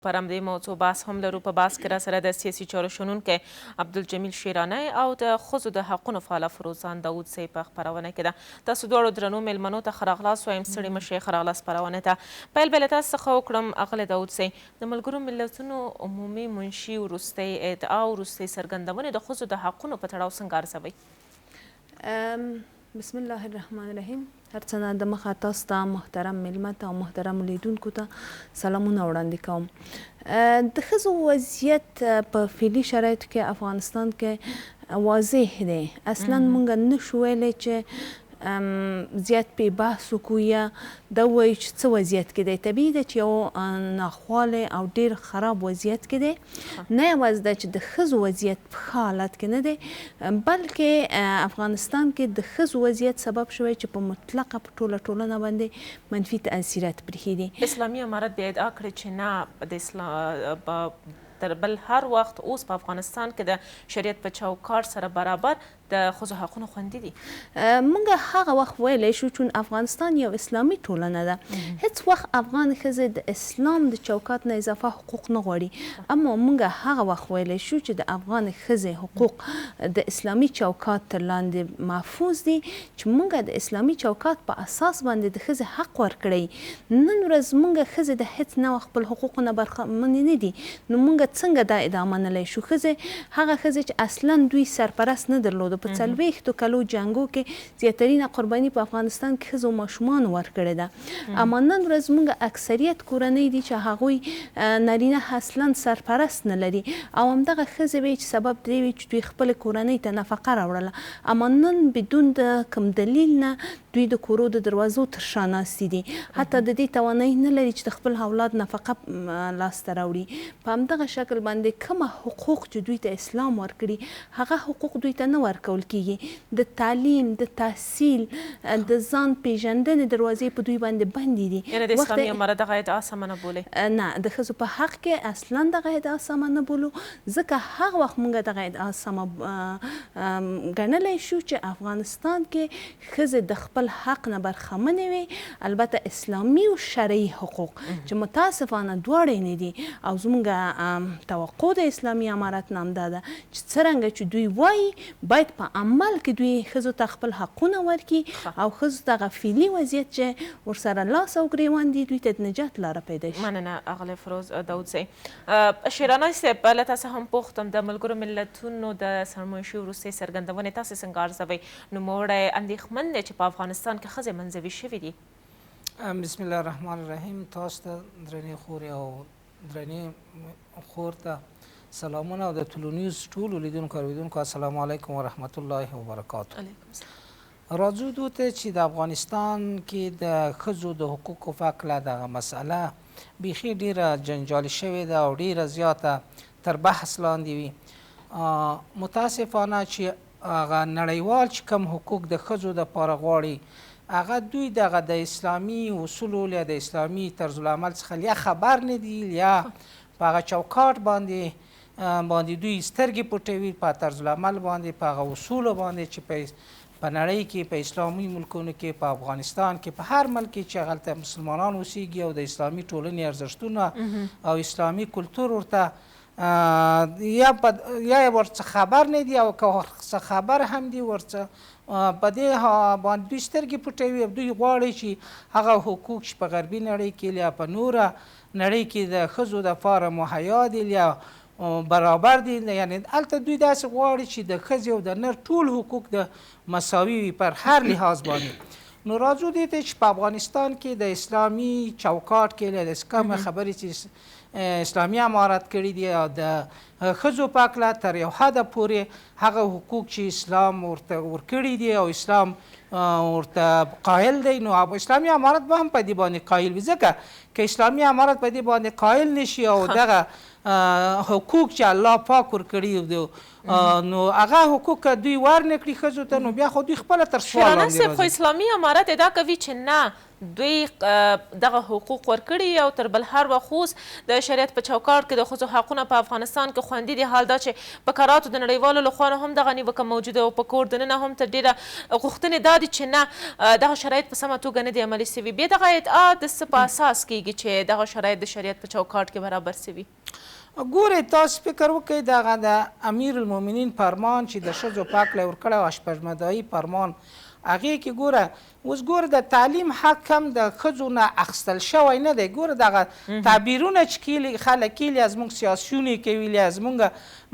پر همدې موضوع بحث هم لرو. په بحث کې راسره د سیاسي چارو شنونکی عبدالجمیل شیرانی او د ښځو د حقونو فعاله فروزان داود صاحب په خپرونه کې ده. تاسو دواړو درنو میلمنو ته ښه راغلاست وایم. ستړي مه شئ، ښه راغلاست خپرونې ته. پیل به له تاسو څخه وکړم اغلی داود صاحب. د ملګرو ملتونو عمومي منشي وروستۍ ادعا وروستۍ څرګندونې د ښځو د حقونو په تړاو څنګه ارزوئ؟ بسم الله الرحمن الرحیم. هر څه نه د مخه تاسو ته محترم میلمه ته او محترم لیدونکو ته سلامونه وړاندې کوم. د ښځو وضعیت په فعلي شرایطو کې افغانستان کې واضح دی. اصلا موږ نشو ویلی چې زیات پې بحث وکړو یا دا ووایو چې څه وضعیت کې دی. طبیعي ده چې یو ناخوالی او ډېر خراب وضعیت کې دی. نه یوازې دا چې د ښځو وضعیت په ښه حالت کې نه دی، بلکې افغانستان کې د ښځو وضعیت سبب شوی چې په مطلقه په ټوله ټولنه باندې منفي تاثیرات پرېښي دي. اسلامي امارت بیا ادعا کړې چې نه د اسلام تر بل هر وخت اوس په افغانستان کې د شریعت په چوکاټ سره برابر د ښځو حقونه خوندي دي. موږ هغه وخت ویلی شو چون افغانستان یو اسلامي ټولنه ده. هیڅ وخت افغان ښځې د اسلام د چوکاټ نه اضافه حقوق نه غواړي، اما موږ هغه وخت ویلی شو چې د افغان ښځې حقوق د اسلامي چوکاټ تر لاندې محفوظ دي، چې موږ د اسلامي چوکاټ په اساس باندې د ښځې حق ورکړی. نن ورځ موږ ښځې د هیڅ نوع خپل حقوقو نه برخمنې نه دي، نو موږ څنګه دا ادعا منلی شو؟ ښځې هغه ښځې چې اصلا دوی سرپرست نه درلوده، په 40 کلو جنګو کې زیاترینه قرباني په افغانستان کې ښځو ماشومانو ورکړې ده. اما نن ورځ موږ اکثریت کورنۍ دي چې هغوی نارینه اصلا سرپرست نه لري، او همدغه ښځې به چې سبب دی وي چې دوی خپلې کورنۍ ته نفقه راوړله. اما نن بدون د کوم دلیل نه دوی د کورو د دروازو تر شا ناستې دي، حتی د دې توانایي نه لري چې د خپل اولاد نفقه لاسته راوړي. په همدغه شکل باندې کومه حقوق چې دوی ته اسلام ورکړي هغه حقوق دوی ته نه ورکول کیږي. د تعلیم، د تحصیل، د ځان پیژندنې دروازې په دوی باندې بندې دي. یعنې د اسلامي امارت دغه ادعا سمه نه بولئ؟ نه، د ښځو په حق کې اصلا دغه ادعا سمه نه بولو، ځکه هغه وخت موږ دغه ادعا سمه ګڼلی شو چې افغانستان کې ښځې د خپل حق نه برخمنې وي، البته اسلامي او شرعي حقوق چې متاسفانه دواړه نه دي. او زموږ توقع د اسلامي امارت نه همدا ده چې څرنګه چې دوی وایي باید په عمل کې دوی ښځو ته خپل حقونه ورکړي او ښځو ته هغه فعلي وضعیت چې ورسره لاس او ګریوان دي دوی ته د نجات لاره پیدا شي. مننه اغلی فروز داود صاحب. شیرانی صاحب له تاسو هم پوښتم د ملګرو ملتونو د سرمایشي وروستۍ څرګندونې تاسو څنګه ارزوئ؟ نوموړی اندېښمن دی چې په افغانستان کې ښځې منزوي شوي دي. بسم الله الرحمن الرحیم. تاسو ته درنې خورې او درنې خور ته سلامونه، او د ټولنیز ټولو لیدونکو او اوریدونکو السلام علیکم و رحمت الله وبرکاته. راځو دو ته چې د افغانستان کې د ښځو د حقوقو په هکله دغه مسله بیخي ډیره جنجالي شوې ده او ډیره زیاته تر بحث لاندې وي. متاسفانه چې هغه نړیوال چې کوم حقوق د ښځو دپاره غواړي هغه دوی دغه د اسلامي اصولو یا د اسلامي طرز العمل څخه یا خبر نه دي یا په هغه چوکاټ باندې دوی سترګې پټوي، په طرز العمل باندې، په هغه اصولو باندې چې په نړۍ کې، په اسلامي ملکونو کې، په افغانستان کې، په هر ملک کې چې هغلته مسلمانان اوسیږي او د اسلامي ټولنې ارزښتونه او اسلامي کلتور ورته یا ورڅه خبر نه دي، او که ورڅه خبر هم دي ورڅه په دې باندې دوی سترګې پټوي. دوی غواړي چې هغه حقوق چې په غربي نړۍ کې یا په نوره نړۍ کې د ښځو دپاره مهیا دي یا برابر دي، یعنی هلته دوی داسې غواړي چې د ښځې او د نر ټول حقوق د مساوي وي پر هر لحاظ باندې. نو راځو دې ته چې په افغانستان کې د اسلامي چوکاټ کې له کومه خبرې چې اسلامي امارت کړي دي او د ښځو په هکله تر یو حده پورې هغه حقوق چې اسلام ورته ورکړي دي او اسلام ورته قایل دی، نو اسلامي امارت به هم په دې باندې قایل وي. ځکه که اسلامي امارت په دې باندې قایل نشي او دغه حقوق چې الله پاک ورکړي دي نو هغه حقوق که دوی ورنه کړي ښځو ته نو بیا خو دوی خپله تر سوال شیرانه لاندې صاحب خو اسلامي امارت ادعا کوي چې نه دوی دغه حقوق ورکړي او تر بل هر وخت اوس د شریعت په چوکاټ کې د ښځو حقونه په افغانستان کې خوندي دي. حال دا چې په کراتو د نړیوالو لخوا نه هم دغه نیوکه موجوده او په کور دننه هم تر ډېره غوښتنې دا دي چې نه دغه شرایط په سمه توګه نه دي عملي سوي. بیا دغه ادعا د څه په اساس کیږي چې دغه شرایط د شریعت په چوکاټ کې برابر سوي؟ ګورئ تاسو فکر وکړئ دغه د امیر المؤمنین فرمان چې د ښځو په هکله یې ورکړی او اشپزمدایي فرمان هغې کې ګوره اوس ګوره د تعلیم حق هم د ښځو نه اخیستل شوی نه دی. ګوره دغه تعبیرونه چې کیلي خلک کیلي از موږ سیاسیون یې کوي از موږ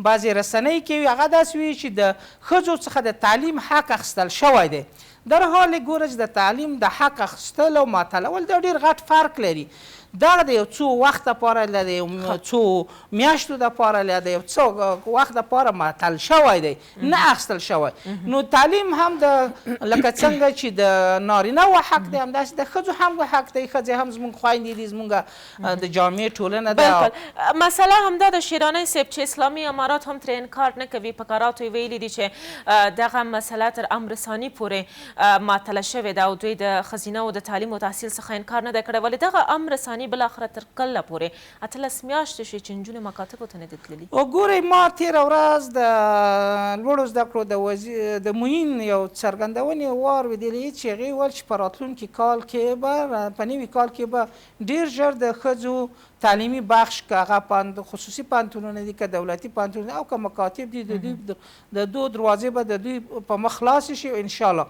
بعضې رسنۍ کوي هغه داسې وي چې د ښځو څخه د تعلیم حق اخیستل شوی دی. در حال ګوره چې د تعلیم د حق اخیستل او ماتلول دا ډېر غټ فرق لري. دا د یو څو وخت دپاره د یو څو میاشتو دپاره د یو څو وخت دپاره معطل شوی دی نه اخیستل شوی. نو تعلیم هم د لکه څنګه چې د نارینهو حق دی همداسې د ښځو هم حق دی. ښځې هم زموږ خویندې دي زموږ د جامع ټولنه ده. بلکل مسله همدا د شیرانه صاحب چې اسلامي امارات هم ترې انکار نه کوي. په کراتو یې ویلي دي چې دغه مسله تر امر ثاني پورې معطله شوې ده او دوی د ښځینه او د تعلیم او تحصیل څخه انکار نه دی کړی. ولې دغه امر ثاني بالاخره تر کله پورې 18 میاشتې شي چې نجونې مکاتبو ته نه دي تللي؟ وګورئ ما تېره ورځ د لوړو زده کړو د معین یو څرګندونې واورېدلې چې هغې ویل چې په راتلونکي کال کې به په نوي کال کې به ډېر ژر د ښځو تعلیمي بخش که هغه خصوصي پوهنتونونه دي که دولتي پوهنتونونه او که مکاتب دي د دوی د دو دروازې به د دوی په مخ خلاصې شي انشاءالله.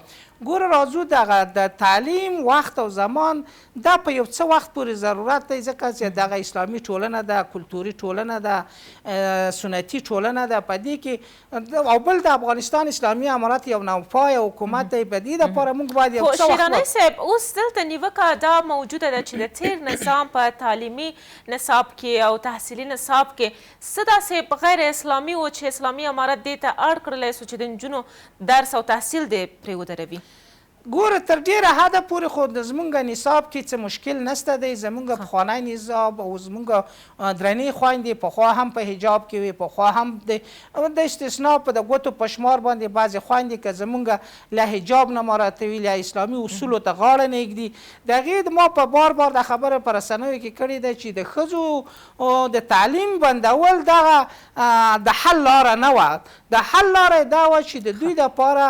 ګوره راځو دغه د تعلیم وخت او زمان دا په یو څه وخت پورې ضرورت دی ځکه چې دغه اسلامي ټولنه ده کلتوري ټولنه ده سنتي ټولنه ده په دې کې او بل د افغانستان اسلامي امارت یو نوپایه حکومت دی. په دې دپاره موږ باید یو څه وخت شیرانه صاحب اوس دلته نیوکه دا موجوده ده چې د تیر نظام په تعلیمي نصاب کې او تحصیلي نصاب کې څه داسې غیر اسلامي و چې اسلامي امارت دې ته اړ کړلی سو چې د نجونو درس او تحصیل دې پرې ودروي؟ ګوره تر ډیره حده پورې خو د زمونږ نصاب کې څه مشکل نشته دی. زمونږ پخوانی نصاب او زمونږ درنې خویندې پخوا هم په حجاب کې وي پخوا هم د استثنا په د ګوتو په شمار باندې بعضې خویندې که زمونږ له حجاب نه مراعاتوي له اسلامي اصولو ته غاړه نه ږدي. د هغې ما په بار بار د خبره په رسنیو کې کړې ده چې د ښځو د تعلیم بندول دغه د حل لاره نه وه. د حل لاره دا وه چې د دوی دپاره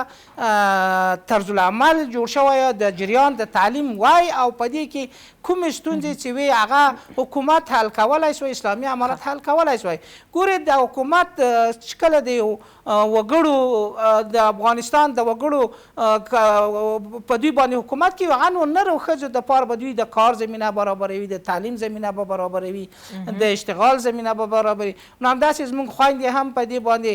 طرز العمل جوړ شوی د جریان د تعلیم وای او په دې کې کومې ستونزې چې وي هغه حکومت حل کولی سوی اسلامي امارت حل کولی سوی. ګورې د حکومت چې کله د یو وګړو د افغانستان د وګړو په دوی باندې حکومت کوي هغه نو نرو ښځو دپاره به دوی د کار زمینه برابروي د تعلیم زمینه به برابروي د اشتغال زمینه به برابروي. نو همداسې زموږ خویندې هم په دې باندې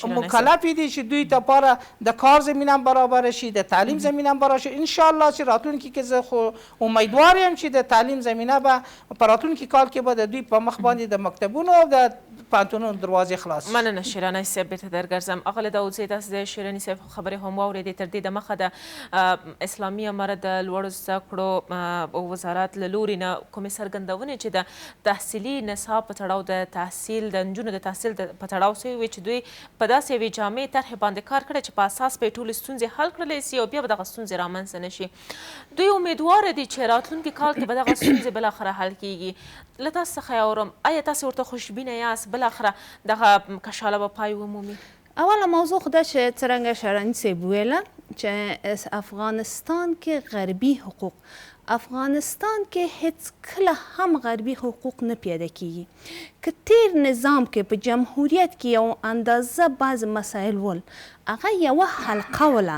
مکلفې دي چې دوی دپاره د کار زمینه هم برابره شي د تعلیم زمینه هم برابره شي. انشاءالله چې راتلونکي کې زه خو امیدوار یم چې د تعلیم زمینه به په راتلونکي کال کې به د دوی په مخ باندې د مکتبونو او د پوهنتونونو دروازې خلاص. مننه شیرانه صاحب بیرته درګرځم. اغله داود صاحب تاسو د شیراني صاحب خبرې هم واورېدې. تر دې دمخه د اسلامي امارت د لوړو زده کړو وزارت له لوري نه کومې څرګندونې چې د تحصیلي نصاب په تړاو د تحصیل د نجونو د تحصیل په تړاو سوي وي چې دوی په داسې یوې جامع طرحې باندې کار کړی چې په اساس به یې ټولې ستونزې حل کړلی سي او بیا به دغه ستونزې رامنځته نه شي. دوی امیدواره دي چې راتلونکي کال کې به دغه ستونزې بالاخره حل کیږي. له تاسو څخه یې اورم آیا تاسې ورته خوشبینه یاست بالاخره دغه کشاله به پای ومومي؟ اوله موضوع خو دا چې څرنګه شرني صاحب ویله چې افغانستان کې غربي حقوق افغانستان کې هیڅ کله هم غربي حقوق نه پیاده کیږي. که تیر نظام کې په جمهوریت کې یو اندازه بعض مسایل ول هغه یوه حلقه وله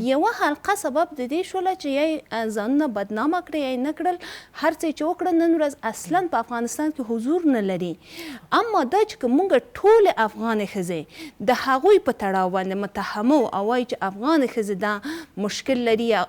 یوه حلقه سبب د دې شوله چې یا ځانونه بدنامه کړي یا نه کړل هر څه چې وکړه نن ورځ اصلا په افغانستان کې حضور نه لري. اما دا چې که موږ ټولې افغانې ښځې د هغوی په تړاو باندې متهمو او وایي چې افغانې ښځې دا مشکل لري یا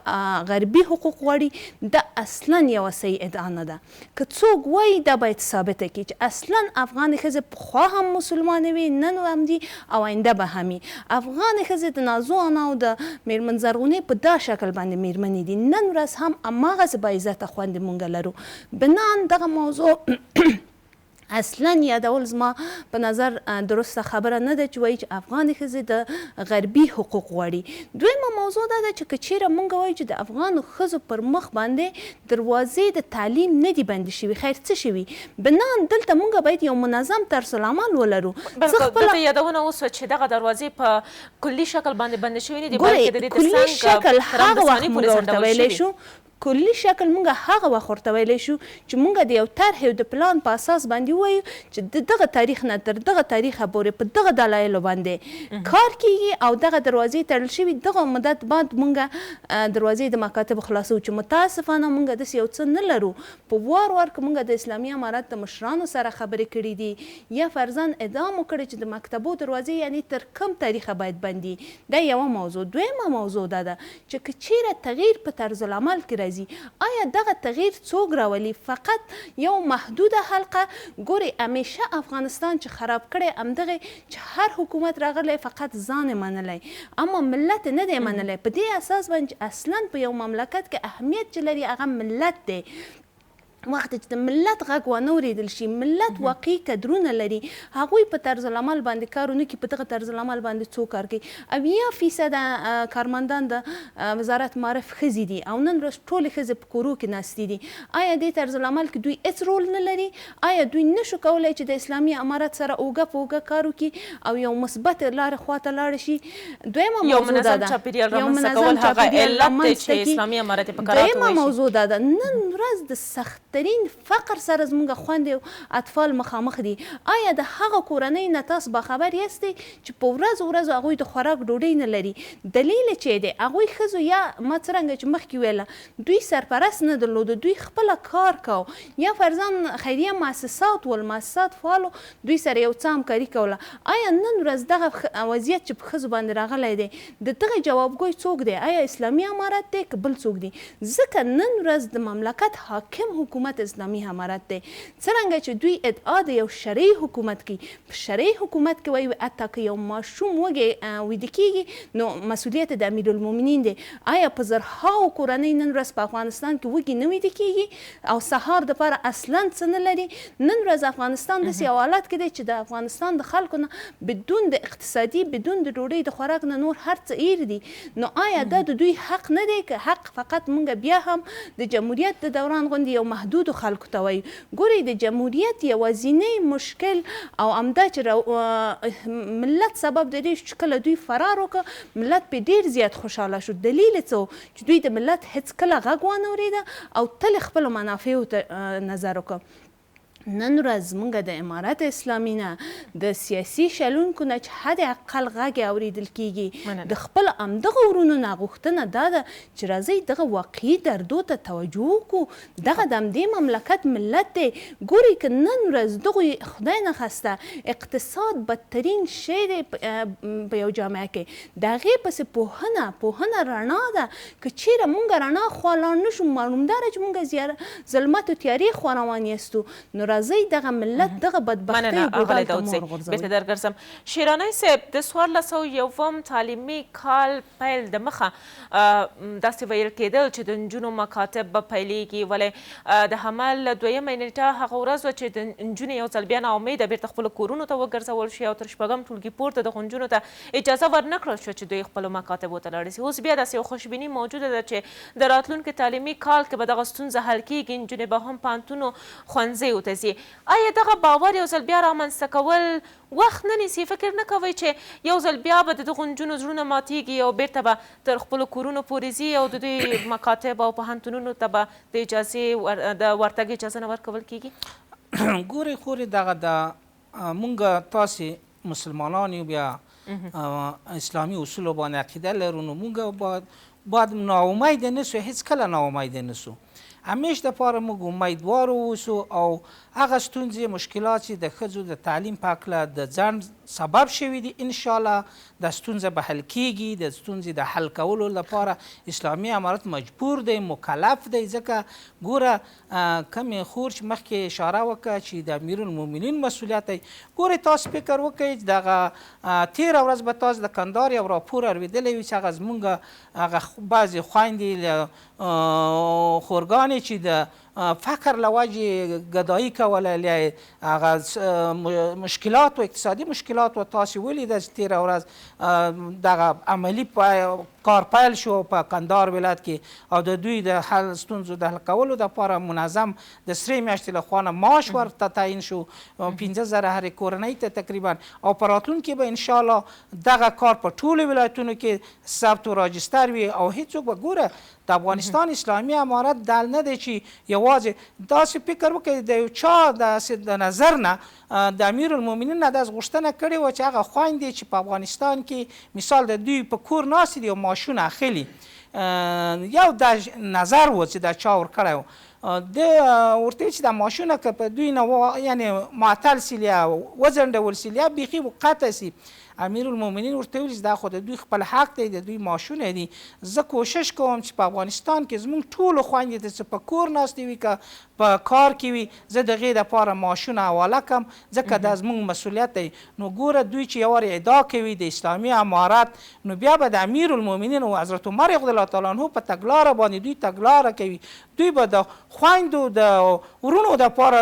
غربي حقوق غواړي دا اصلا یوه صحیح ادعا نه ده. که څوک وایي دا باید ثابته کړي چې اصلا افغانې ښځې پخوا هم مسلمانې وي نن هم دي او آینده به هم وي. افغانې ښځې د نازو انا او د میرمن زرغونې په دا شکل باندې میرمنې دي نن ورځ هم هماغسې باعزته خویندې مونږ لرو. بنان دغه موضوع اصلا یادول زما په نظر درسته خبره نه ده چې وایي چې افغانې ښځې د غربي حقوق غواړي. دویمه موضوع دا ده چې که چیرې مونږ وایو چې د افغانو ښځو پر مخ باندې دروازې د تعلیم نه دي بندې شوي، خیر څه شوي؟ بنان دلته مونږ باید یو منظم طرز العمل ولرو. دلته یادونه وسوه چې دغه دروازې په کلي شکل باندې بندې شوي نه دي، بلکې د دې کلي شکل هغه وخت مونږ ورته ویلی شو، کلي شکل مونږ هغه وخت ورته ویلی شو چې مونږ د یو طرح او د پلان په اساس باندې ووایو چې د دغه تاریخ نه تر دغه تاریخه پورې په دغه دلایلو باندې کار کیږي او دغه دروازې تړل شوي. دغه مدت بعد مونږ دروازې د مکاتبو خلاصو چې متاسفانه مونږ داسې یو څه نه لرو. په وار وار که مونږ د اسلامي امارت د مشرانو سره خبرې کړي دي یا فرضاً ادعا مو کړی چې د مکتبو دروازې یعنی تر کم تاریخه باید بندي. دا یوه موضوع. دویمه موضوع دا ده چې که چیرې تغییر په طرز العمل کې آیا دغه تغییر څوک راولي؟ فقط یو محدوده حلقه. ګوري همیشه افغانستان چې خراب کړی همدغه چې هر حکومت راغلی فقط ځان منلی اما ملت نه دی منلی. په دې اساس باندې اصلا په یو مملکت کې اهمیت چې لري هغه ملت دی. وخت چې د ملت غږ ونه اورېدل شي، ملت واقعي کدرونه لري، هغوی په طرز العمل باندې کار ونه کړي، په دغه طرز العمل باندې څوک کار کوي. 80% کارمندان د وزارت معارف ښځې دي او نن ورځ ټولې ښځې په کورو کې ناستې دي. آیا دې طرز العمل کې دوی هېڅ رول نه لري؟ آیا دوی نشو کولی چې د اسلامي امارت سره اوږه په اوږه کار وکړي او یو مثبت لارې خواته لاړ شي؟ دویمه موضوع دا ده یو منظم چاپېریال علت چې اسلامي امارت په کراتو دویمه موضوع دا ده نن ورځ د سخت ترین فقر سره زموږ خویندې او اطفال مخامخ دي. آیا د هغه کورنۍ نه تاسو باخبر یاستئ چې په ورځو هغوی د خوراک ډوډۍ نه لري؟ دلیل چې دی هغوی ښځو یا ما څرنګه چې مخکې ویله دوی سرپرست نه درلوده، دوی خپله کار کو یا فرضاً خیریه مؤسسات ول، مؤسسات فعالو دوی سره یو څه همکاري کوله. آیا نن ورځ دغه وضعیت چې په ښځو باندې راغلی دی د دغه جوابګوی څوک دی؟ آیا اسلامي امارت دی که بل څوک دی؟ ځکه نن ورځ د مملکت حاکم حکومت اسلامي امارت دی. څرنګه چې دوی ادعا د یو شرعي حکومت کوي، په شرعي حکومت کې وایي حتی که یو ماشوم وږی ویده کېږي نو مسؤلیت د امیرالمؤمنین دی. آیا په زرهاو کورنۍ نن ورځ په افغانستان کې وږي نه ویده کېږي او سهار دپاره اصلا څه نه لري؟ نن ورځ افغانستان داسې یو حالت کې دی چې د افغانستان د خلکو نه بدون د اقتصادي بدون د ډوډۍ د خوراک نه نور هر څه ایر دي. نو آیا دا د دوی حق نه دی که حق فقط مونږ بیا هم د جمهوریت د دوران غوندې یو محدودو خلکو ته وایو؟ ګورئ د جمهوریت یوازینی مشکل او همدا چې ملت سبب د دې چې کله دوی فرار وکړه ملت پې ډېر زیات خوشحاله شو. دلیل یې څه چې دوی د ملت هېڅکله غږ وانه اورېده او تل خپلو منافعو ته نظر وکړه. نن ورځ موږ د امارت اسلامي نه د سیاسي شلونکو نه چې حد اقل غږ یې اورېدل کېږي د خپل همدغه ورونو نه غوښتنه دا ده چې راځئ دغه واقعي دردو ته توجه وکړو. دغه د همدې مملکت ملت دی. ګورئ که نن ورځ دغوی خدای نخواسته اقتصاد بدترین شی دی په یو جامعه کې، د هغې پسې پوهنه رڼا ده. که چیرې موږ رڼا خوا لاړ نه شو معلومداره چې موږ ظلمت و تیارې خوا روان یاستو نو راځئ دغه ملت دغه بدبختۍ ګودال ته مور غورځوئ. بیرته درګرځم. شیراني صاحب د 1401 تعلیمي کال پیل د مخه داسې ویل کېدل چې د نجونو مکاتب به پیلیږي، ولې د حمل دویمه نیټه هغه ورځ وه چې د نجونې یو ځل بیا ناامیده بیرته خپلو کورونو ته وګرځول شي او تر شپږم ټولګي پورته دغو نجونو ته اجازه ورنه کړل شوه چې دوی خپلو مکاتبو ته لاړې شي. اوس بیا داسې یو خوشبیني موجوده ده چې د راتلونکي تعلیمي کال کې به دغه ستونزه حل کېږي، نجونې به هم پوهنتونو ښوونځیو ته ځي. آیا دغه باور یو ځل بیا رامنځته کول وخت نه نیسي؟ فکر نه کوئ چې یو ځل بیا به د دغو نجونو زړونه ماتېږي او بیرته به تر خپلو کورونو پورې ځي او د دوی مکاتب او پوهنتونونو ته به د اجازې د ورتګ اجازه نه ورکول کېږي؟ ګورئ خورې دغه د مونږ تاسې مسلمانان یو بیا اسلامي اصولو باندې عقیده لرو نو مونږ باید ناامیده نه سو، هېڅکله ناامیده نه سو. همیشه دپاره موږ امیدوار اوسو او هغه ستونزې مشکلات چې د ښځو د تعلیم په هکله د ځنډ سبب شوي دي انشاءالله دا ستونزه به حل کیږي. د ستونزې د حل کولو لپاره اسلامي امارت مجبور دی، مکلف دی. ځکه ګوره کمې خور چې مخکې اشاره وکړه چې د امیرالمؤمنین مسؤلیت دی. ګورئ تاسو فکر وکړئ چې دغه تېره ورځ به تاسو د کندهار یو راپور اورېدلی وي چې هغه زمونږ هغه بعضې خویندې خورګانې چې د فقر له وجې ګدایي کوله، هغه مشکلات و اقتصادي مشکلات و تاسې ولیده چې تېره ورځ دغه عملي کار پیل شو په کندهار ولایت کې او د دوی د حل ستونزو د حل کولو دپاره منظم د سرې میاشتې لخوا نه معاش ورته تعیین شو 15,000 هرې کورنۍ ته تقریبا، او په راتلونکي به انشاءالله دغه کار په ټولو ولایتونو کې ثبت و راجستر وي او هیڅوک به ګوره د افغانستان اسلامي امارت دل نه دی چې یوازې داسې فکر وکړي د یو چا د نظر نه د امیرالمؤمنین نه داسې غوښتنه کړې وه چې هغه خویندې چې په افغانستان کې مثال د دوی په کور ناستې دي او معاشونه اخلي، یو دا نظر و چې دا چا ورکړی و د ورته چې د معاشونه که په دوی نه یعنې معطل سي یا وځنډول سي یا بیخي قطع سي، امیرالمؤمنین ورته ویل چې دا خو د دوی خپل حق دی، د دوی معاشونه دي. زه کوشش کوم چې په افغانستان کې زموږ ټولو خویندې ته چې په کور ناستې وي که په کار کې وي زه د هغې دپاره معاشونه حواله کړم ځکه دا زموږ مسؤلیت دی. نو ګوره دوی چې یو وار ادعا کوي د اسلامي امارت، نو بیا به د امیرالمؤمنین او حضرت عمر رضی الله تعالی عنه په تګلاره باندې دوی تګلاره کوي، دوی به د خویندو د ورونو دپاره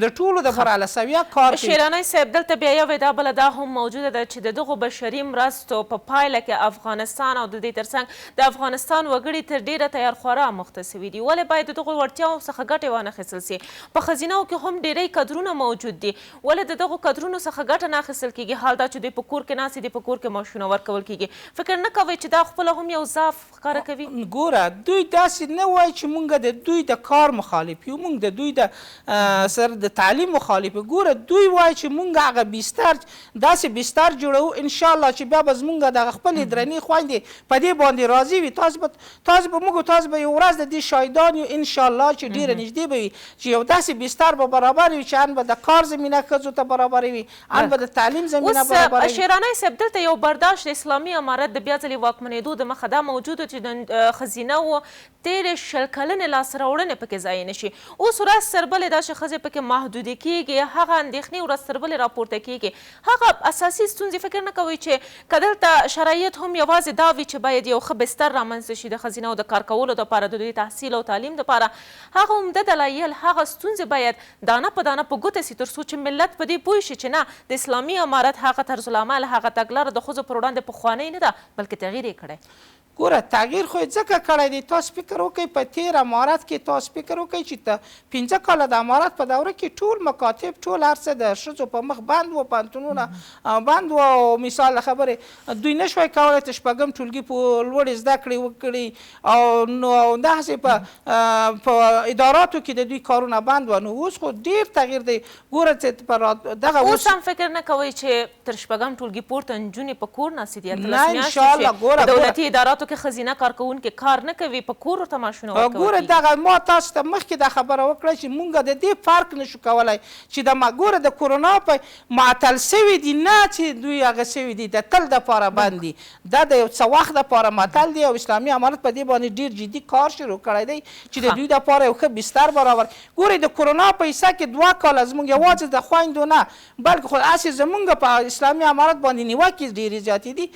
د ټولو دپاره علسویه کار کوي. شیراني صاحب دلته بیا یو ادعا بله دا هم موجوده ده چې د دغو بشري مرستو په پایله کې افغانستان او د دې ترڅنګ د افغانستان وګړي تر ډیره تیارخواره مخته سوي دي، ولې باید د دغو وړتیاو څخه ګټې وانخیستل سي؟ په ښځینهو کې هم ډیری کدرونه موجود دي، ولې د دغو کدرونو څخه ګټه نه اخیستل کیږي؟ حال دا چې دوی په کور کې ناست دي، په کور کې معاشونه ورکول کیږي، فکر نه کوئ چې دا خپله هم یو ضعف ښکاره کوي؟ ګوره دوی داسې نه وایي چې موږ د دوی د کار مخالف یو، موږ د دوی د سره د تعلیم مخالف یو. ګوره دوی وایي چې موږ هغه بستر داسې بستر جوړوو انشاءالله چې بیا به زموږ دغه خپلې درنې خویندې په دې باندې راضي وي. تاسو به موږ تاسو به یو ورځ د دې شاهدان یو انشاءالله چې ډېره نږدې به وي چې یو داسې بستر به برابر وي چې ان به د کار زمینه ښځو ته برابر وي، ان به د تعلیم زمینه برابر وي. اوس شیراني صاحب دلته یو برداشت د اسلامي امارت د بیا ځلې واکمنېدو د مخه دا موجود چې د ښځینهو تېرې 20 کلنې لاسته راوړنې پکې ضایع نه شي. اوس ورځ تر بلې دا چې ښځې پکې محدودې کېږي، هغه اندېښنې ورځ تر بلې راپورته کېږي، هغه اساسي ستونزې فکر نه کوئ چې که دلته شرایط هم یوازې دا وي چې باید یو ښه بستر رامنځته شي د ښځینهو د کار کولو دپاره، د دوی تحصیل او تعلیم دپاره، هغه عمده دلایل هغه ستونزې باید دانه په دانه په ګوته سي تر څو چې ملت په دې پوه شي چې نه د اسلامي امارت هغه طرز العمل هغه تګلاره د ښځو پر وړاندې پخوانۍ نه ده بلکې تغییر یې کړی. ګوره تغییر خو یې ځکه کړی دی، تاسو فکر وکړئ په تېر امارت کې تاسو فکر وکړئ چې 15 کاله د امارت په دوره کې ټول مکاتب ټول هر څه د ښځو په مخ بند وو، پوهنتونونه بند وو، او مثال له خبرې دوی نه شوی کولی چې شپږم ټولګي په لوړې زده کړې وکړي او نو داسې په اداراتو کې د دوی کارونه بند وو. نو اوس خو ډېر تغییر دی. ګوره چې دغه اوس هم فکر نه کوئ چې تر شپږم ټولګي پورته نجونې په کور ناستې دي؟ نه انشاءالله. ګوره دولتي اداراتو کې ښځینه کارکوونکي کار نه کوي، په کور ورته معاشونه ورکول کېږي. ګوره دغه ما تاسو ته مخکې دا خبره وکړه چې موږ د دې فرق نشو کولی چې ګوره د کورونا په معطل سوي دي، نه چې دوی هغه سوي دي د تل دپاره بند دي، دا د یو څه وخت دپاره معطل دي او اسلامي امارت په دې باندې ډېر جدي کار شروع کړی دی چې د دوی دپاره یو ښه بستر برابر. ګورئ د کورونا په حصه کې 2 کاله زموږ یوازې د خویندو نه بلکې خو هسې زموږ په اسلامي امارت باندې نیوکې ډېرې زیاتې دي،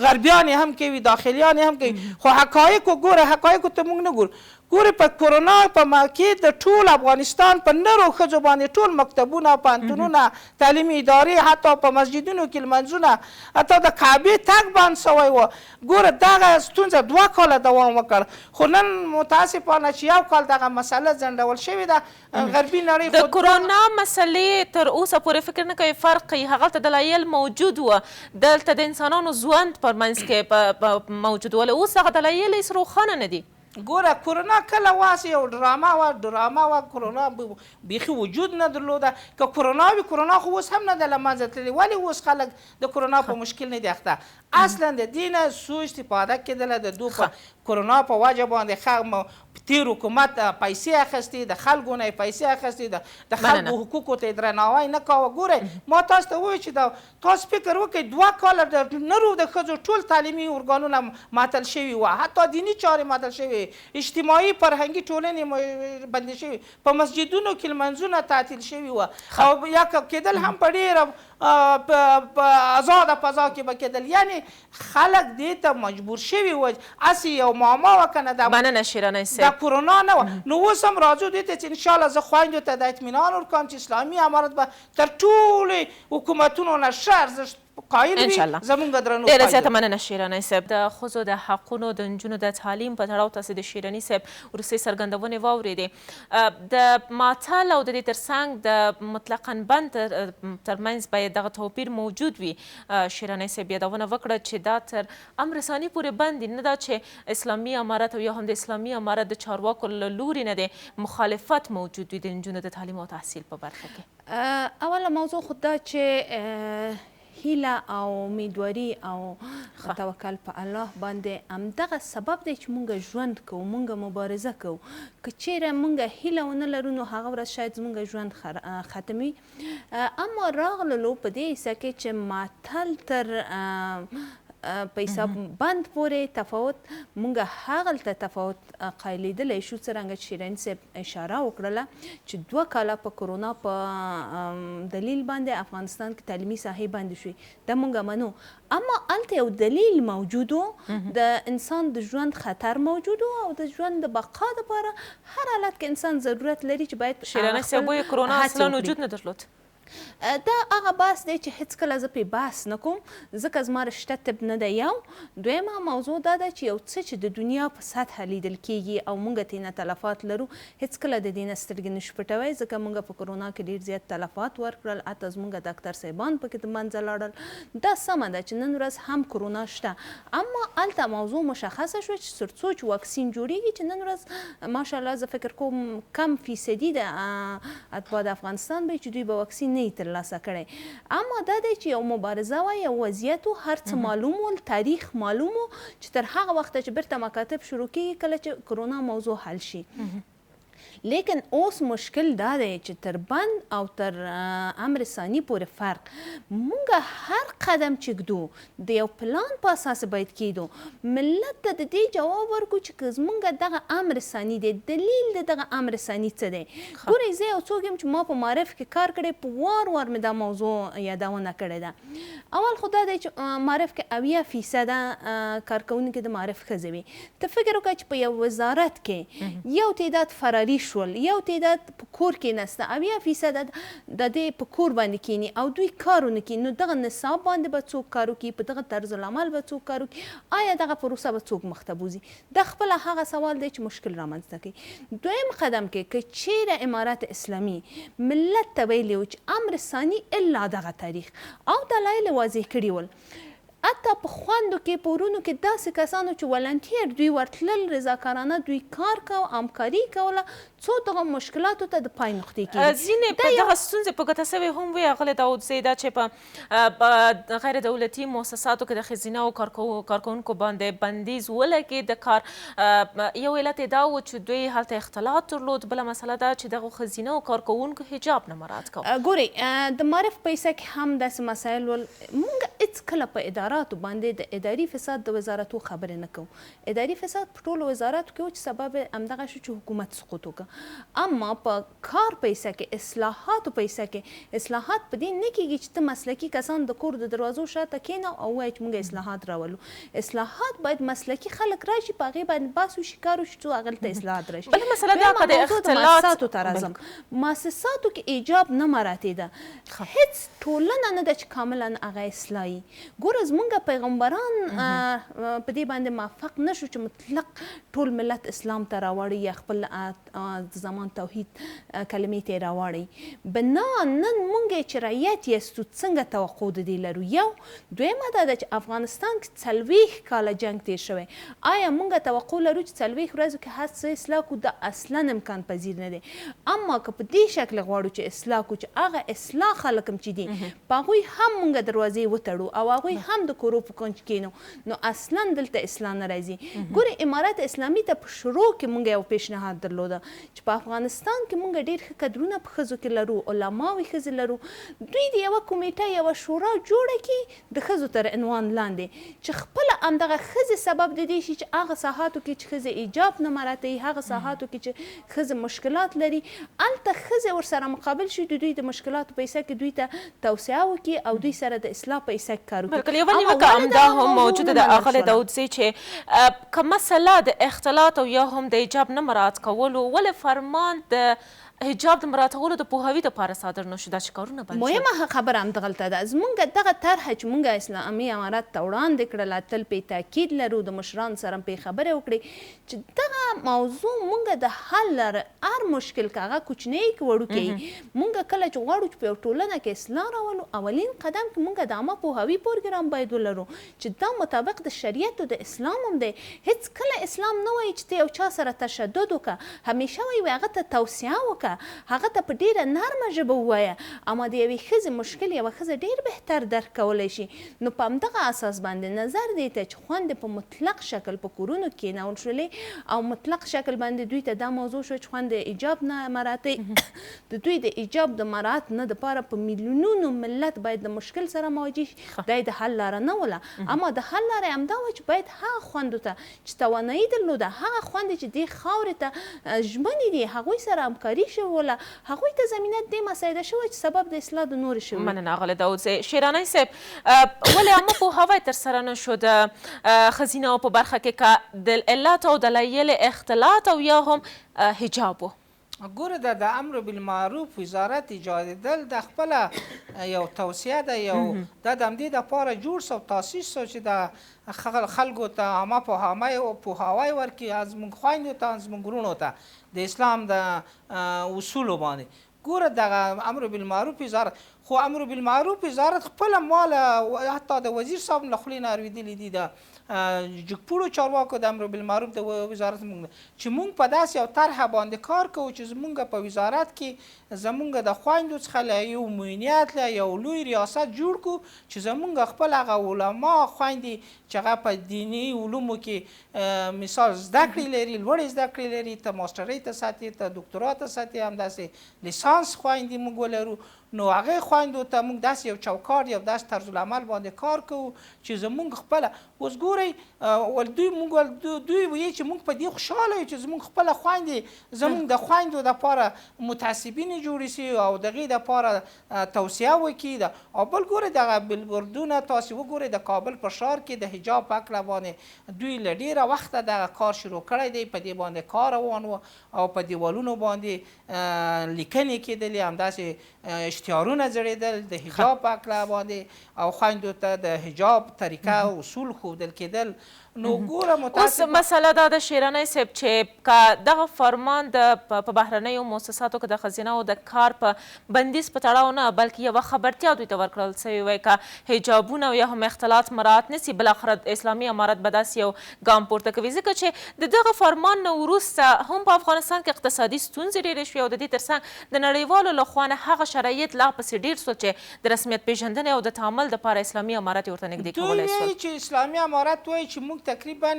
غربیانې هم کوي، داخلیانې هم کوي، خو حقایقو ګوره حقایقو ته موږ نه ګورو. ګورې په کورونا په کې د ټول افغانستان په نرو ښځو باندې ټول مکتبونه، پوهنتونونه، تعلیمي ادارې، حتی په مسجدونو کې لمنځونه، حتی د کعبې تګ بند سوی و. ګوره دغه ستونزه 2 کاله دوام وکړ، خو نن متاسفانه چې 1 کال دغه مسله ځنډول شوې ده. غربي نړۍ د کورونا مسلې تر اوسه پورې فکر نه کوي فرق کوي؟ هغلته دلایل موجود وه، دلته د انسانانو ژوند پر منځ کې موجود وله، اوس هغه دلایل هېڅ روښانه نه دي. ګوره کورونا کله واسې یو ډرامه وه، کورونا بیخي وجود نه درلوده. که کورونا وي کورونا خو اوس هم نه ده له منځه تللې. ولې اوس خلک د کورونا په مشکل نه دي اخته؟ اصلا د دې نه سوء استفاده کېدله، د دوی په کورونا په وجه باندې تیر حکومت پیسې اخیستې، د خلکو نه یې پیسې اخیستې، د خلکو حقوقو ته یې درناوی نه کوه. ګورئ ما تاسو ته ووایو چې تاسو فکر وکړئ 2 کاله د نرو د ښځو ټول تعلیمي ارګانونه معطل شوي وه، حتی دیني چارې معطل شوي، اجتماعي فرهنګي ټولنې بندې شوي، په مسجدونو کې لمنځونه تعطیل شوي وه، او یا کېدل هم په ډېره په آزاده فضا کې به کېدل. یعنې خلک دې ته مجبور شوي وه. هسې یو معما وه که نه؟ مننه شیراني صاحب. کرونا نه وه. نو اوس هم راځو دې ته چې انشاءالله زه خویندو ته د اطمینان ورکوم چې اسلامي امارت به تر ټولې حکومتونو نه ښه ارزښت قایل وي زمونږ درنو ډېره زیاته مننه شیراني صاحب. د ښځو د حقونو د نجونو د تعلیم په تړاو تاسې د شیراني صاحب وروستۍ څرګندونې واورېدې. د ماتل او د دې ترڅنګ د مطلقاً بند ترمنځ باید دغه توپیر موجود وي. شیراني صاحب یادونه وکړه چې دا تر امر ثاني پورې بند دي، نه دا چې اسلامي امارت او یا هم د اسلامي امارت د چارواکو له لوري نه د مخالفت موجود وي د نجونو د تعلیم او تحصیل په برخه کې. اوله موضوع خو دا چې هیله او امیدواري او توکل په الله باندې همدغه سبب دی چې مونږ ژوند کوو، مونږ مبارزه کوو. که چیرې مونږ هیله ونه لرو نو هغه ورځ شاید زمونږ ژوند ختم وي. اما راغللو په دې حصه کې چې ماتل تر په حساب بند پورې تفاوت مونږ هغلته تفاوت قایلیدلی شو، څرنګه چې شیرین صاحب اشاره وکړله چې 2 کاله په کرونا په دلیل باندې افغانستان کې تعلیمي ساحې بندې شوې، دا مونږ منو. اما هلته یو دلیل موجود و، د انسان د ژوند خطر موجود و او د ژوند د بقا دپاره هر حالت کې انسان ضرورت لري چې باید شیراني صاحب وایي کرونا اصلا وجود نه درلود. دا هغه بحث دی چې هیڅکله زه پرې بحث نه کوم، ځکه زما رشته طب نه دی. یو دویمه موضوع دا ده چې یو څه چې د دنیا په سطحه لیدل کیږي او موږ ترې نه تلفات لرو، هیڅکله د دې نه سترګې نشو پټوی، ځکه موږ په کرونا کې ډېر زیات تلفات ورکړل، حتی زموږ ډاکټر صاحبان پکې د منځه لاړل. دا سمه ده چې نن ورځ هم کرونا شته، اما هلته موضوع مشخصه شوه چې تر څو چې واکسین جوړیږي، چې نن ورځ ماشاءالله زه فکر کوم کم فیصدي د اتباع د افغانستان به چې دوی به واکسین نه ترلاسه کړی. اما دا دی چې یو مبارزه وه، یو وضعیت و، هر څه معلوم و، تاریخ معلوم و چې تر هغه وخته چې بیرته مکاتب شروع کېږي کله چې کرونا موضوع حل شي. لیکن اوس مشکل دا دی چې تر بند او تر امر ثاني پورې فرق مونږ هر قدم چې ږدو د یو پلان په اساس باید کېدو. ملت ته د دې جواب ورکړو چې که زمونږ دغه امر ثاني دی، دلیل د دغه امر ثاني څه دی. ګورئ زه یو څوک یم چې ما په معرف کې کار کړی، په وار وار مې دا موضوع یادونه کړې ده. اول خو دا دی چې معرف کې 80% کارکوونکي د معرف ښځې وي. ته فکر وکړه چې په یو وزارت کې یو تعداد فراري شول، یو تعداد په کور کې نسته، 80% د دې په کور باندې کینی او دوی کارونه کوي، نو دغه نصاب باندې به څوک کار وکړي، په دغه طرز العمل به څوک کار وکړي، آیا دغه پروسه به څوک مخته بوځي؟ دا خپله هغه سوال دی چې مشکل رامنځته کوي. دویم قدم کې که چیرې امارات اسلامي ملت ته ویلي و چې امر ثاني الا دغه تاریخ او دلایل واضح کړي ول، حتی په خوندو کې په ورونو کې داسې کسانو چې ولنټیر دوی ورتلل، رضاکارانه دوی کار کو، همکاري کوله، څو دغه مشکلاتو ته د پای نقطې کېږي. ځینې په دغه ستونزې په ګوته سوې هم وي اغلې داود زیدا چې په غیر دولتي مؤسساتو کې د ښځینه او کارکوونکو باندې بندیز ولګېد د کار. یو علت یې دا و چې دوی هلته اختلاط درلود، بله مسله دا چې دغو ښځینه او کارکوونکو حجاب نه مراعات کوو. ګورئ د معرف په حصه کې هم داسې مسایل ول. موږ هېڅکله په اداراتو باندې د اداري فساد د وزارتو خبرې نه کوو. اداري فساد په ټولو وزارتو کې و چې سبب همدغه شو چې حکومت سقوط وکړه. اما په کار په حصه کې، اصلاحاتو په حصه کې، اصلاحات په دې نه کېږي چې ته مسلکي کسان د کور د دروازو شاته کېنه او وایي چې موږ اصلاحات راولو. اصلاحات باید مسلکي خلک راشي، په هغې باندې بحث وشي، کار وشي، څو هغلته اصلاحات راشي. بله مسله دا که د اختلاط مؤسساتو ته راځم، مؤسساتو کې ایجاب نه مراعاتېده. هېڅ ټولنه نه ده چې کاملا هغه اصلاحي. ګوره زمونږ پیغمبران په دې باندې موافق نه شو چې مطلق ټول ملت اسلام ته راوړي یا خپل د زمان توحید کلمې ته راوړي. بنا نن مونږ چې رعیت یاستو څنګه توقع د دې لرو؟ یو. دویمه دا ده چې افغانستان کې 40 کاله جنګ تیر شوی، آیا مونږ توقع لرو چې 40 ورځو کې هر څه اصلاح کړو؟ دا اصلا امکان پذیر نه دی. اما که په دې شکل غواړو چې اصلاح کړو چې هغه اصلاح خلک هم چې دي په هغوی هم مونږ دروازې وتړو او هغوی هم د کورو په کونج کېنو، نو اصلا دلته اصلاح نه راځي. ګورې امارات اسلامي ته په شروع کې مونږ یو پیشنهاد درلوده چې په افغانستان کې مونږ ډېر ښه کدرونه په ښځو کې لرو، علماوې ښځې لرو، دوی د یوه کمیټه یوه شورا جوړه کړي د ښځو تر عنوان لاندې چې خپله همدغه ښځې سبب د دې شي چې هغه ساحاتو کې چې ښځې ایجاب نه مراعاتوي، هغه ساحاتو کې چې ښځې مشکلات لري، هلته ښځې ورسره مقابل شي، د دوی د مشکلاتو په حصه کې دوی ته توسعه وکړي او دوی سره د اصلاح په حصه خلک کار وکړي. بلکل یوه نیوکه همدا هم موجوده ده اغلی داودزی چې که مسله د اختلاط او یا هم د حجاب نه مراعات کولو ولې فرمان د حجاب د مراعاتولو د پوهاوي دپاره صادر نه شو دا چې کارونه بند شول. مهمه خبره همدغلته ده. زمونږ دغه طرحه چې مونږ اسلامي امارات ته وړاندې کړله تل پې تاکید لرو، د مشرانو سره پې خبرې وکړې چې دغه موضوع مونږ د حل لره هر مشکل که هغه کوچنی که وړوکی مونږ کله چې غواړو چې په یو ټولنه کې اصلاح راولو اولین قدم کې مونږ د عامه پوهاوي پروګرام باید ولرو چې دا مطابق د شریعت او د اسلام هم دی. هیڅ کله اسلام نه وایي چې ته یو چا سره تشدد وکړه، همیشه وایي هغه ته توصیه وکړه، هغه ته په ډیره نرمه ژبه ووایه، اما د یوې ښځې مشکل یوه ښځه ډیر بهتر درک کولی شي. نو په همدغه اساس باندې نظر دی ته چې خویندې په مطلق شکل په کورونو کې کېنول شولې او مطلق شکل باندې دوی ته دا موضوع شوه چې خویندې حجاب نه مراعتوي. د دوی د حجاب د مراعات نه دپاره په میلیونونو ملت باید د مشکل سره مواجه شي. دا د حل لاره نه وله، اما د حل لاره یې همدا وه چې باید هغه خویندو ته چې توانایي درلوده، هغه خویندې چې دې خاورې ته ژمنې دي، هغوی سره همکاري شوله، هغوی ته زمینه دې مساعده شوه چې سبب د اصلاح د نورې شوي. مننه آغلی داودزی. شیراني صاحب ولې عامه پوهاوی ترسره نه شو د ښځینهو په برخه کې که د علت او دلایل اختلاط او یا هم حجاب و؟ ګوره د امر بالمعروف وزارت ایجادېدل د خپله یو توصیه ده، یو دا د همدې دپاره جوړ سو تاسیس سو چې د خلکو ته عامه پوهاوی ورکړي از زموږ خویندو ته زموږ وروڼو ته د اسلام د اصولو باندې. ګوره دغه امر بالمعروف وزارت خو امر بالمعروف وزارت خپله ماله حتی د وزیر صاحب له خولې نه اورېدلي دي د جګپوړو چارواکو د امر بالمعروف د وزارت چې موږ په داسې یو طرحه باندې کار کوو چې زموږ په وزارت کې زموږ د خویندو څخه له یو معینیت له یو لوی ریاست جوړ کړو چې زموږ خپل هغه علما خویندې چې هغه په دیني علومو کې مثال زده کړې لري، لوړې زده کړې لري، ته ماسټرۍ ته ساتي، ته دکترا ته ساتي، همداسې لیسانس خویندې موږ ولرو. نو هغې خویندو ته موږ داسې یو چوکاټ یو داسې طرز العمل باندې کار کوو چې زموږ خپله اوس ګورئ دوی وایي چې موږ په دې خوشحاله یو چې زموږ خپله خویندې زموږ د خویندو دپاره متعصبینې جوړې سي او د هغې دپاره توصیه وکړي. او بل ګورئ دغه بلبوردونه تاسې وګورئ د کابل په ښار کې د حجاب په هکله باندې دوی له ډېره وخته دغه کار شروع کړی دی، په دې باندې کار روان و او په دیوالونو باندې لیکنې کېدلې، همداسې اشتهارونه ځړېدل د حجاب په هکله باندې او خویندو ته د حجاب طریقه او اصول ښودل کېدل. نو ګوره اوس مسله دا ده شیراني صاحب چې که دغه فرمان په بهرنیو مؤسساتو کې د ښځینهو د کار په بندیز په تړاو نه بلکې یوه خبرتیا دوی ته ورکړل سوې وای که حجابونه یا هم اختلاط مراعات نسي بالاخره اسلامي امارت به داسې یو ګام پورته کوي، ځکه چې د دغه فرمان نه وروسته هم په افغانستان کې اقتصادي ستونزې ډېرې شوې او د دې ترڅنګ د نړیوالو لخوا نه هغه شرایط لا پسې ډېر سول چې د رسمیت پیژندنې او د تعامل دپاره اسلامي امارت یې ورته نږدې کولی سول. دوی وایي چې اسلامي امارت وایي چې موږ تقریبا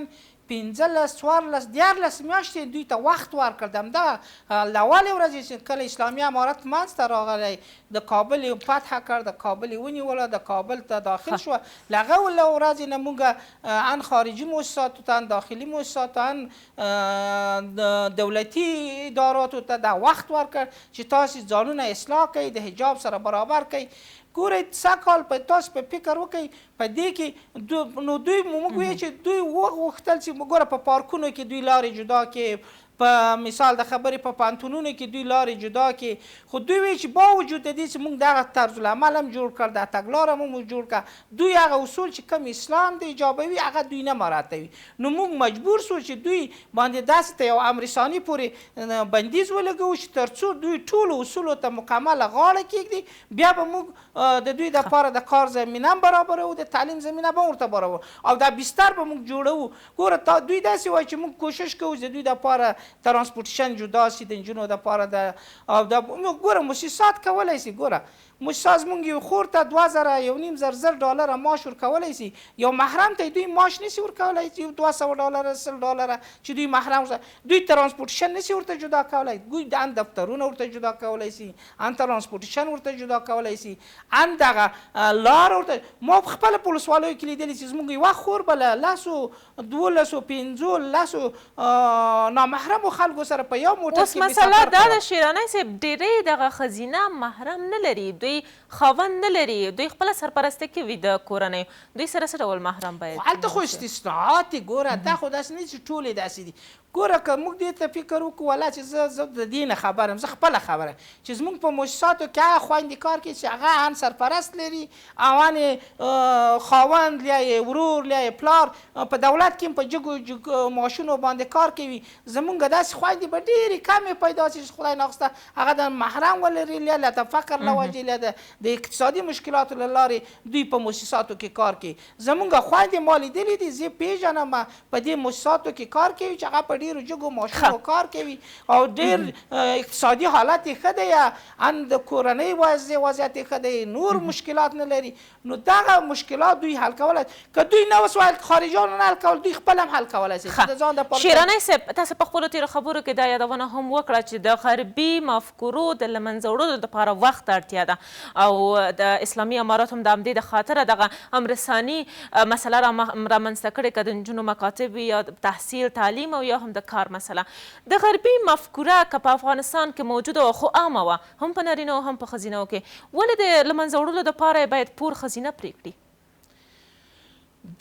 15 14 میاشتې دوی ته وخت ورکړ. د همدغه له اولې ورځې چې کله اسلامي امارت منځته راغلی د کابل یې فتحه کړ، د کابل یې ونیوله، د کابل ته داخل شوه، له هغه له ورځې نه موږ ان خارجي مؤسساتو ته ان داخلي مؤسساتو ان دولتي اداراتو ته دا وخت ورکړ چې تاسې ځانونه اصلاح کوئ، د حجاب سره برابر کوئ. ګورئ څه کال په تاسو په فکر وکړئ په دې کې نو دوی موږ وایو چې دوی وغوښتل چې ګوره په پارکونو کې دوی لارې جدا کړي، په مثال د خبرې په پانتونونو کې دوی لارې جدا کړي، خو دوی وایي چې باوجود د دې چې موږ دغه طرز العمل هم جوړ کړ، د تګلاره هم موږ جوړ کړ، دوی هغه اصول چې کوم اسلام د ایجابوي هغه دوی نه مراعاتوي. نو موږ مجبور سو چې دوی باندې داسې ته یو امر ثاني پورې بندیز ولګوو چې تر څو دوی ټولو اصولو ته مکمله غاړه کېږدي، بیا به موږ د دوی دپاره د کار زمینه هم برابروو، د تعلیم زمینه به ورته برابروو او دا بستر به موږ جوړوو. ګوره دوی داسې وایي چې موږ کوشش کوو چې د دوی دپاره ترانسپورټیشن جدا سي، د نجونو دپاره ګوره مؤسسات کولی سي. ګوره مؤسسه زموږ یو خور ته 2,500 ډالره معاش ورکولی سي، یو محرم ته دوی معاش نسي ورکولی، 200 ډالره 100 ډالره چې دوی محرم دوی ترانسپورټیشن نسي ورته جدا کولی، دوی ان دفترونه ورته جدا کولی سي، ان ترانسپورټیشن ورته جدا کولی سي، ان دغه لار ورته. ما په خپله په ولسوالیو کې لیدلي چې زموږ یوه خور به له 10 12 15 نامحرم محرمو خلکو سره په یو موټر اوس کې مسله دا ده شیراني صاحب ډېری دغه ښځینه محرم نه لري، دوی خاوند نه لري، دوی خپله سرپرسته کوي د کورنیو، دوی سره څه ډول محرم باید هلته خو استثناءات دي ګوره دا خو داسې نه چې ټولې داسې دي ګوره که موږ دې ته فکر وکړو ولا چې زه د دې نه خبر یم زه خپله خبره چې زموږ په مؤسساتو کې هغه خویندې کار کوي چې هغه ان سرپرست لري او ان خاوند یا یې ورور یا یې پلار په دولت کې هم په جګو معاشونو باندې کار کوي زموږ داسې خویندې به ډېرې کمې پیدا شي چې خدای ناخواسته هغه د محرم ولري یا د فقر له وجې یا د اقتصادي مشکلاتو له لارې دوی په مؤسساتو کې کار کوي زموږ خویندې ما لیدلي دي زه پیژنم په دې مؤسساتو کې کار کوي چې هغه په ډېرو جګو معاشونو کار کوي او ډېر اقتصادي حالت یې ښه دی یا ان د کورنۍ وضعیت یې ښه دی نور مشکلات نه لري نو دغه مشکلات دوی حل کولی که دوی نه وس ویل خارجیانو نه حل کول دوی خپل هم حل کولی شي د ځان دپاره شیراني صاحب تاسو په خپلو تېرو خبرو کې دا یادونه هم وکړه چې د غربي مفکورو د له منځه وړلو دپاره وخت اړتیا ده او د اسلامي اماراتو هم د همدې د خاطره دغه امرثاني مسله رامنځته کړې که د نجونو مکاتب وي یا تحصیل تعلیم او یا هم د کار مسله د غربي مفکوره که په افغانستان کې موجوده وه خو عامه وه هم په نارینه او هم په ښځینهو کې ولې د له منځه وړلو دپاره باید پور ښځینه پرېږدي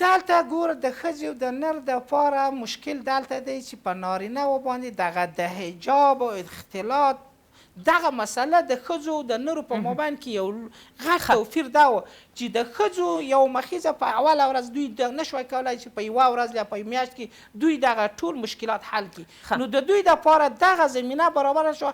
دلته ګوره د ښځې او د نر دپاره مشکل دلته دی چې په نارینهو باندې دغه د حجاب او اختلاط دغه مسله د ښځو او د نرو په مابین کې یو غټ توپیر دا و چې د ښځو یو مخیزه په اوله ورځ دوی نشوی کولی چې په یوه ورځ یا په میاشت کې دوی دغه ټول مشکلات حل کړي نو د دوی دپاره دغه زمینه برابره شوه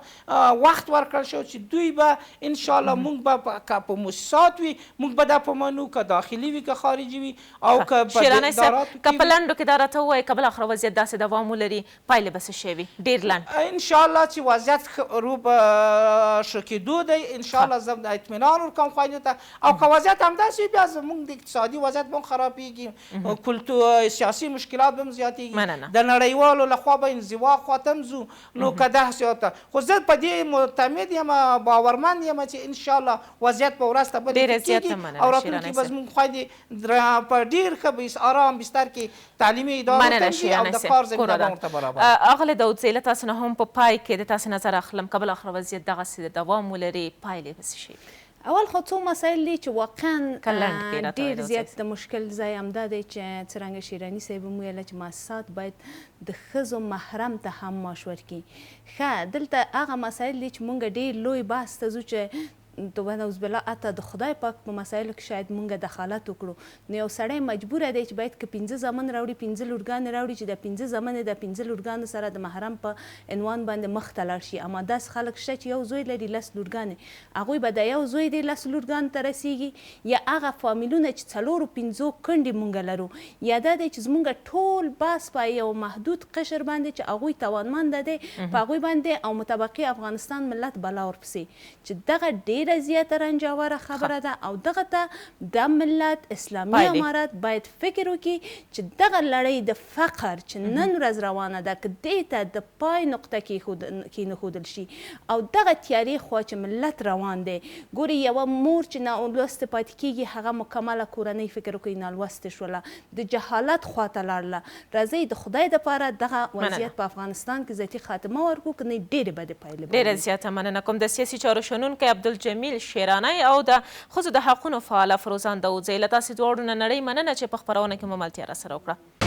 وخت ورکړل شو چې دوی به انشاءالله موږ به که په مؤسسات وي موږ به دا په منو که داخلي وي که خارجي وي او که په شیراني صاحب اداراتو که په لنډو کې دا راته ووایي که بل اخره وضعیت داسې دوام ولري پایلې به څه شی وي ډېر لنډ انشاءالله چې وضعیت رو به ښه کېدو دی انشاءالله زه د اطمینان ورکوم خویندو ته او که وضعیت همداسې بیا زموږ د اقتصادي وضعیت به هم خرابېږي سیاسي مشکلات به هم زیاتېږي د نړیوالو لخوا به انزوا خواته هم ځو نو که داسې خو زه په دې معتمد یم باورمند یم چې انشاءالله وضعیت به ورځ ته بلې کېږي او راتلونکي به زموږ خویندې په ډېر ښه آرام بستر کې تعلیمي ادارو ته ځي او د کار زمینه به ورته برابره اغلې داود زی له تاسو نه هم په پای کې د تاسو نظر اخلم که بالاخره وضعیت دغسې د دوام ولري پایلې به څه شي اول خو څو مسایل دي چې واقعا ډېر زیات د مشکل ځای همدا دی چې څرنګه شیراني صاحب هم ویله چې مؤسسات باید د ښځو محرم ته هم معاش ورکړي ښه دلته هغه مسایل دي چې موږ ډېر لوی بحث ته ځو چې توبه نعوذ بالله حتی د خدای پاک په مسایلو کې شاید موږ دخالت وکړو نو یو سړی مجبوره دی چې باید که 15 زامن راوړي 15 لورګانې راوړي چې د 15 زامن د 15 لورګانو سره د محرم په عنوان باندې مخ ته لاړ شي اما داسې خلک شته چې یو زوی لري 10 لورګانې هغوی به د یو زوی دی 10 لورګانو ته رسیږي یا هغه فامیلونه چې 4-5 کونډې موږ لرو یا دا دی چې زموږ ټول باس په یو محدود قشر باندې چې هغوی توانمنده دی په هغوی باندې او مطابقي افغانستان ملت بلا ورپسې چې دغه ډېر ډیره زیاته رنجاوره خبره ده او دغه ته د ملت اسلامي امارات باید فکر وکړي چې دغه لړۍ د فقر چې نن ورځ روانه ده که دې ته د پای نقطه کېنښودل شي او دغه تیارې خوا چې ملت روان دی ګوري یوه مور چې نالوستې پاتې کېږي هغه مکمله کورنۍ فکر وکړي نالوستې شوله د جهالت خواته لاړله راځئ د خدای دپاره دغه وضعیت په افغانستان کې ذاتي خاتمه ورکړو که نه ډېرې بدې پایلې ډېره زیاته مننه کوم د سیاسي چارو شنونکی عبدالجمیل شیرانی او د ښځو د حقونو فعاله فروزان داودزی له تاسې دواړو نه نړۍ مننه چې په خپرونه کې مو ملتیا راسره وکړه